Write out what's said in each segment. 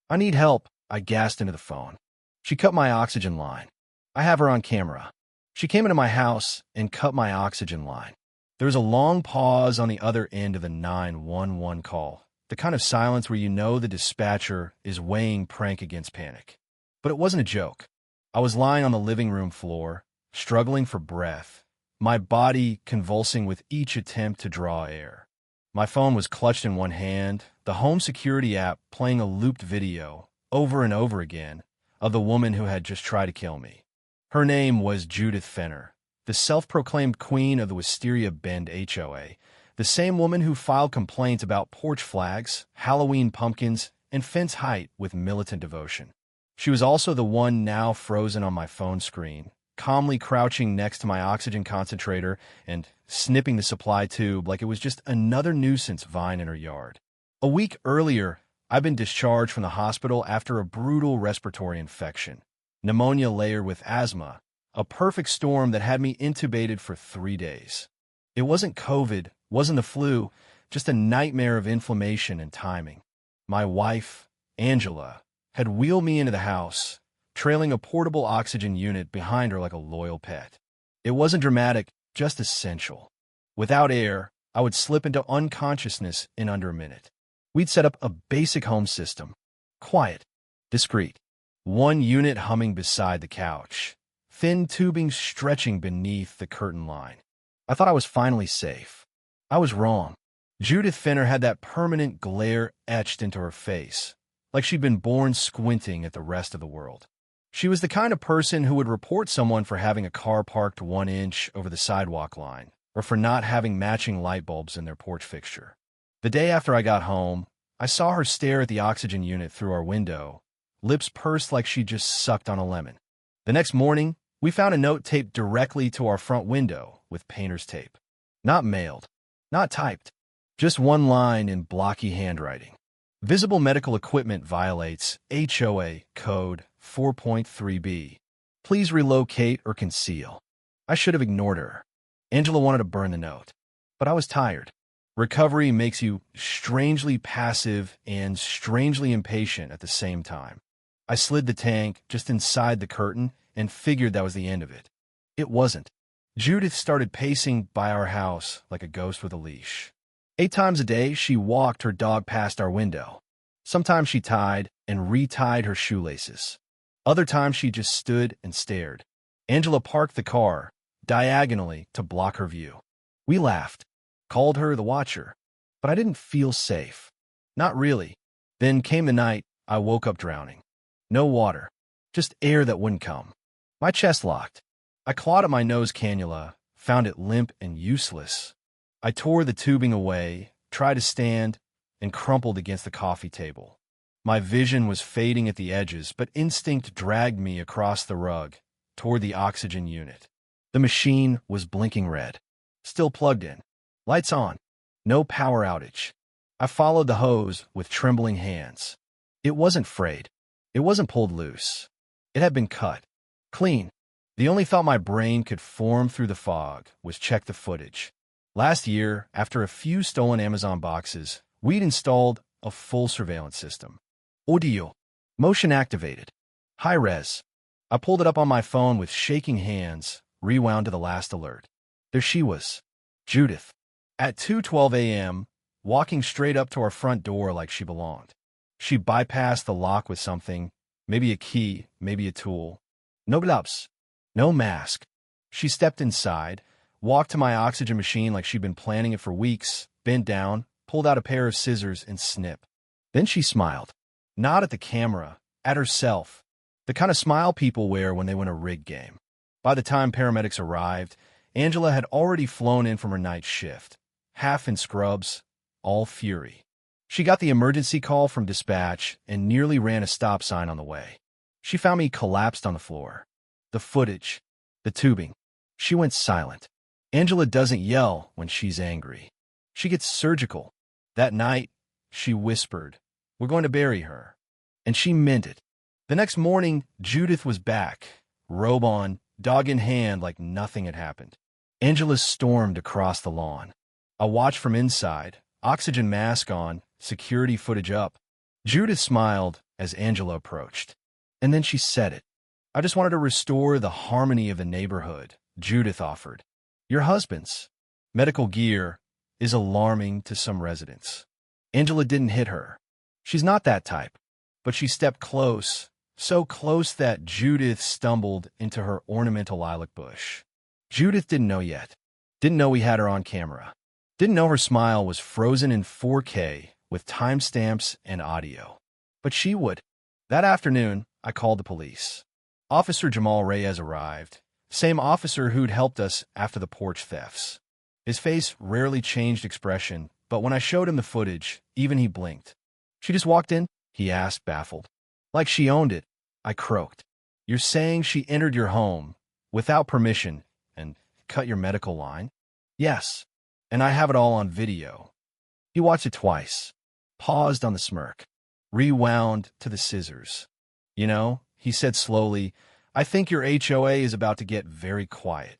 "I need help," I gasped into the phone. She cut my oxygen line. I have her on camera. She came into my house and cut my oxygen line. There was a long pause on the other end of the 911 call, the kind of silence where you know the dispatcher is weighing prank against panic. But it wasn't a joke. I was lying on the living room floor, struggling for breath, my body convulsing with each attempt to draw air. My phone was clutched in one hand, the home security app playing a looped video, over and over again, of the woman who had just tried to kill me. Her name was Judith Fenner, the self-proclaimed queen of the Wisteria Bend HOA, the same woman who filed complaints about porch flags, Halloween pumpkins, and fence height with militant devotion. She was also the one now frozen on my phone screen, calmly crouching next to my oxygen concentrator and snipping the supply tube like it was just another nuisance vine in her yard. A week earlier, I'd been discharged from the hospital after a brutal respiratory infection, pneumonia layered with asthma, a perfect storm that had me intubated for 3 days. It wasn't COVID, wasn't the flu, just a nightmare of inflammation and timing. My wife, Angela, had wheeled me into the house, trailing a portable oxygen unit behind her like a loyal pet. It wasn't dramatic, just essential. Without air, I would slip into unconsciousness in under a minute. We'd set up a basic home system. Quiet, discreet. One unit humming beside the couch, thin tubing stretching beneath the curtain line. I thought I was finally safe. I was wrong. Judith Fenner had that permanent glare etched into her face, like she'd been born squinting at the rest of the world. She was the kind of person who would report someone for having a car parked 1 inch over the sidewalk line, or for not having matching light bulbs in their porch fixture. The day after I got home, I saw her stare at the oxygen unit through our window, lips pursed like she'd just sucked on a lemon. The next morning, we found a note taped directly to our front window with painter's tape. Not mailed, not typed, just one line in blocky handwriting. Visible medical equipment violates HOA Code 4.3b. Please relocate or conceal. I should have ignored her. Angela wanted to burn the note, but I was tired. Recovery makes you strangely passive and strangely impatient at the same time. I slid the tank just inside the curtain and figured that was the end of it. It wasn't. Judith started pacing by our house like a ghost with a leash. 8 times a day, she walked her dog past our window. Sometimes she tied and retied her shoelaces. Other times she just stood and stared. Angela parked the car diagonally to block her view. We laughed, called her the Watcher, but I didn't feel safe. Not really. Then came the night I woke up drowning. No water, just air that wouldn't come. My chest locked. I clawed at my nose cannula, found it limp and useless. I tore the tubing away, tried to stand, and crumpled against the coffee table. My vision was fading at the edges, but instinct dragged me across the rug, toward the oxygen unit. The machine was blinking red. Still plugged in. Lights on. No power outage. I followed the hose with trembling hands. It wasn't frayed. It wasn't pulled loose. It had been cut. Clean. The only thought my brain could form through the fog was check the footage. Last year, after a few stolen Amazon boxes, we'd installed a full surveillance system. Audio. Motion activated. High res. I pulled it up on my phone with shaking hands, rewound to the last alert. There she was. Judith. At 2:12 a.m., walking straight up to our front door like she belonged. She bypassed the lock with something, maybe a key, maybe a tool. No gloves. No mask. She stepped inside, walked to my oxygen machine like she'd been planning it for weeks, bent down, pulled out a pair of scissors, and snipped. Then she smiled. Not at the camera, at herself. The kind of smile people wear when they win a rig game. By the time paramedics arrived, Angela had already flown in from her night shift, half in scrubs, all fury. She got the emergency call from dispatch and nearly ran a stop sign on the way. She found me collapsed on the floor. The footage, the tubing. She went silent. Angela doesn't yell when she's angry. She gets surgical. That night, she whispered, "We're going to bury her." And she meant it. The next morning, Judith was back, robe on, dog in hand like nothing had happened. Angela stormed across the lawn. I watched from inside, oxygen mask on, security footage up. Judith smiled, as Angela approached. And then she said it. I just wanted to restore the harmony of the neighborhood, Judith offered. Your husband's medical gear is alarming to some residents. Angela didn't hit her. She's not that type. But she stepped close, so close that Judith stumbled into her ornamental lilac bush. Judith didn't know yet. Didn't know we had her on camera. Didn't know her smile was frozen in 4K with timestamps and audio. But she would. That afternoon, I called the police. Officer Jamal Reyes arrived, same officer who'd helped us after the porch thefts. His face rarely changed expression, but when I showed him the footage, even he blinked. She just walked in? He asked, baffled. Like she owned it, I croaked. You're saying she entered your home without permission and cut your medical line? Yes, and I have it all on video. He watched it twice, paused on the smirk, rewound to the scissors. You know, he said slowly, I think your HOA is about to get very quiet.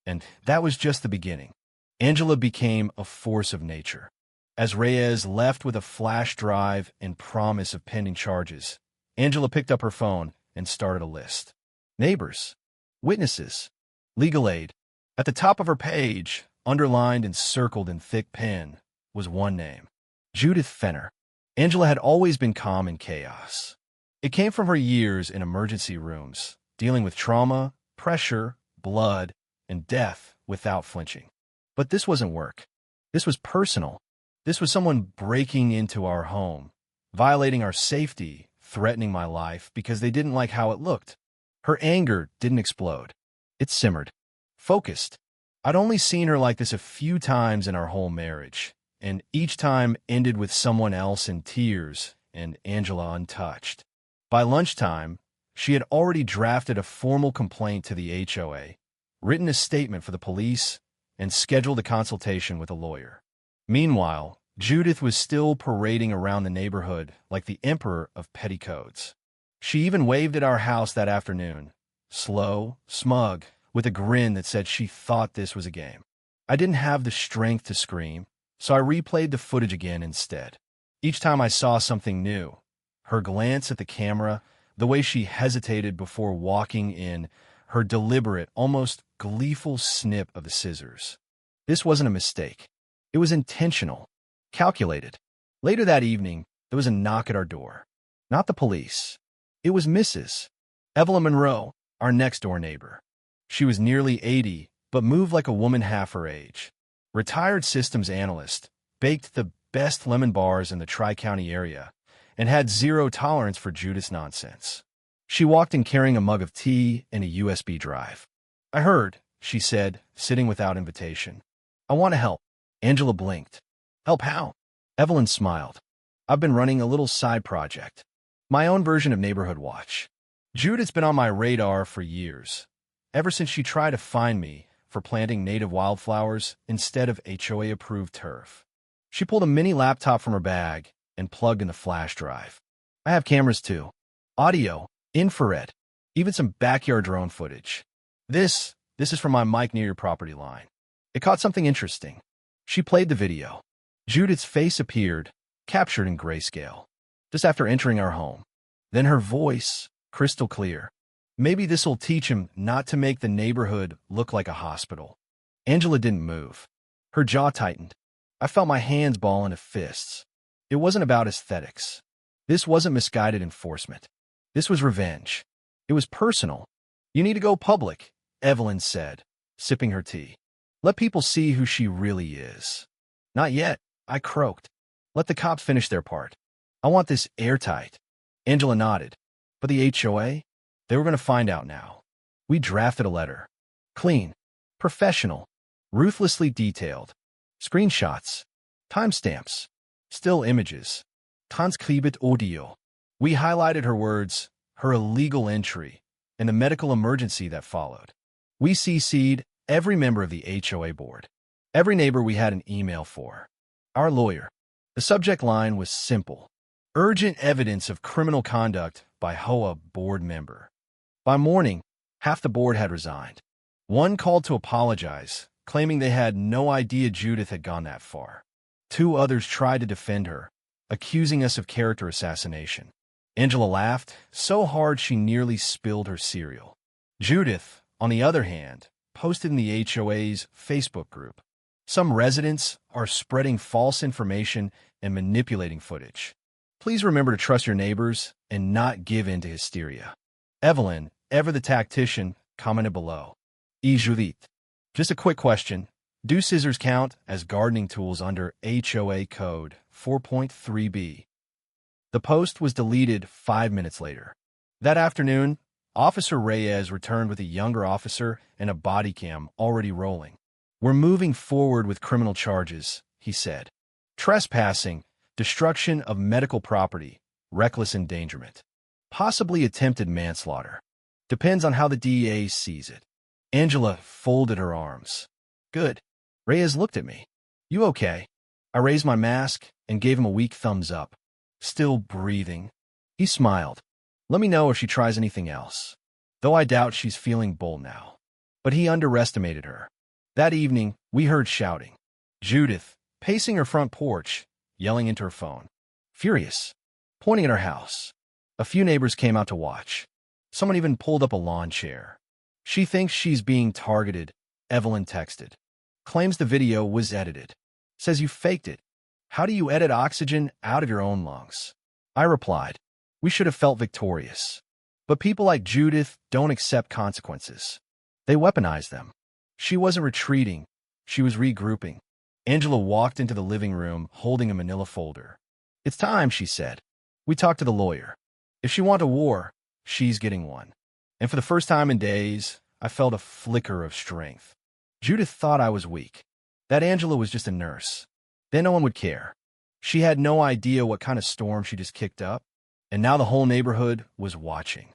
And that was just the beginning. Angela became a force of nature. As Reyes left with a flash drive and promise of pending charges, Angela picked up her phone and started a list. Neighbors, witnesses, legal aid. At the top of her page, underlined and circled in thick pen, was one name. Judith Fenner. Angela had always been calm in chaos. It came from her years in emergency rooms, dealing with trauma, pressure, blood, and death without flinching. But this wasn't work. This was personal. This was someone breaking into our home, violating our safety, threatening my life because they didn't like how it looked. Her anger didn't explode. It simmered. Focused. I'd only seen her like this a few times in our whole marriage, and each time ended with someone else in tears and Angela untouched. By lunchtime, she had already drafted a formal complaint to the HOA, written a statement for the police, and scheduled a consultation with a lawyer. Meanwhile, Judith was still parading around the neighborhood like the emperor of petticoats. She even waved at our house that afternoon, slow, smug, with a grin that said she thought this was a game. I didn't have the strength to scream, so I replayed the footage again instead. Each time I saw something new, her glance at the camera, the way she hesitated before walking in, her deliberate, almost gleeful snip of the scissors. This wasn't a mistake. It was intentional, calculated. Later that evening, there was a knock at our door. Not the police. It was Mrs. Evelyn Monroe, our next-door neighbor. She was nearly 80, but moved like a woman half her age. Retired systems analyst, baked the best lemon bars in the Tri-County area, and had zero tolerance for Judith's nonsense. She walked in carrying a mug of tea and a USB drive. I heard, she said, sitting without invitation. I want to help. Angela blinked. Help how? Evelyn smiled. I've been running a little side project. My own version of Neighborhood Watch. Judith's been on my radar for years, ever since she tried to find me for planting native wildflowers instead of HOA-approved turf. She pulled a mini laptop from her bag and plugged in the flash drive. I have cameras too. Audio, infrared, even some backyard drone footage. This is from my mic near your property line. It caught something interesting. She played the video. Judith's face appeared, captured in grayscale, just after entering our home. Then her voice, crystal clear. Maybe this'll teach him not to make the neighborhood look like a hospital. Angela didn't move. Her jaw tightened. I felt my hands ball into fists. It wasn't about aesthetics. This wasn't misguided enforcement. This was revenge. It was personal. You need to go public, Evelyn said, sipping her tea. Let people see who she really is. Not yet, I croaked. Let the cops finish their part. I want this airtight. Angela nodded. But the HOA? They were going to find out now. We drafted a letter. Clean. Professional. Ruthlessly detailed. Screenshots. Timestamps. Still images. Transcribit audio. We highlighted her words, her illegal entry, and the medical emergency that followed. We CC'd every member of the HOA board. Every neighbor we had an email for. Our lawyer. The subject line was simple. Urgent evidence of criminal conduct by HOA board member. By morning, half the board had resigned. One called to apologize, claiming they had no idea Judith had gone that far. Two others tried to defend her, accusing us of character assassination. Angela laughed so hard she nearly spilled her cereal. Judith, on the other hand, posted in the HOA's Facebook group. Some residents are spreading false information and manipulating footage. Please remember to trust your neighbors and not give in to hysteria. Evelyn, ever the tactician, commented below. Judith. Just a quick question. Do scissors count as gardening tools under HOA Code 4.3b? The post was deleted 5 minutes later. That afternoon, Officer Reyes returned with a younger officer and a body cam already rolling. We're moving forward with criminal charges, he said. Trespassing, destruction of medical property, reckless endangerment. Possibly attempted manslaughter. Depends on how the DEA sees it. Angela folded her arms. Good. Reyes looked at me. You okay? I raised my mask and gave him a weak thumbs up. Still breathing. He smiled. Let me know if she tries anything else. Though I doubt she's feeling bold now. But he underestimated her. That evening, we heard shouting. Judith, pacing her front porch, yelling into her phone. Furious. Pointing at her house. A few neighbors came out to watch. Someone even pulled up a lawn chair. She thinks she's being targeted, Evelyn texted. Claims the video was edited. Says you faked it. How do you edit oxygen out of your own lungs? I replied, we should have felt victorious. But people like Judith don't accept consequences. They weaponize them. She wasn't retreating. She was regrouping. Angela walked into the living room holding a manila folder. It's time, she said. We talked to the lawyer. If she wants a war, she's getting one. And for the first time in days, I felt a flicker of strength. Judith thought I was weak. That Angela was just a nurse. Then no one would care. She had no idea what kind of storm she just kicked up, and now the whole neighborhood was watching.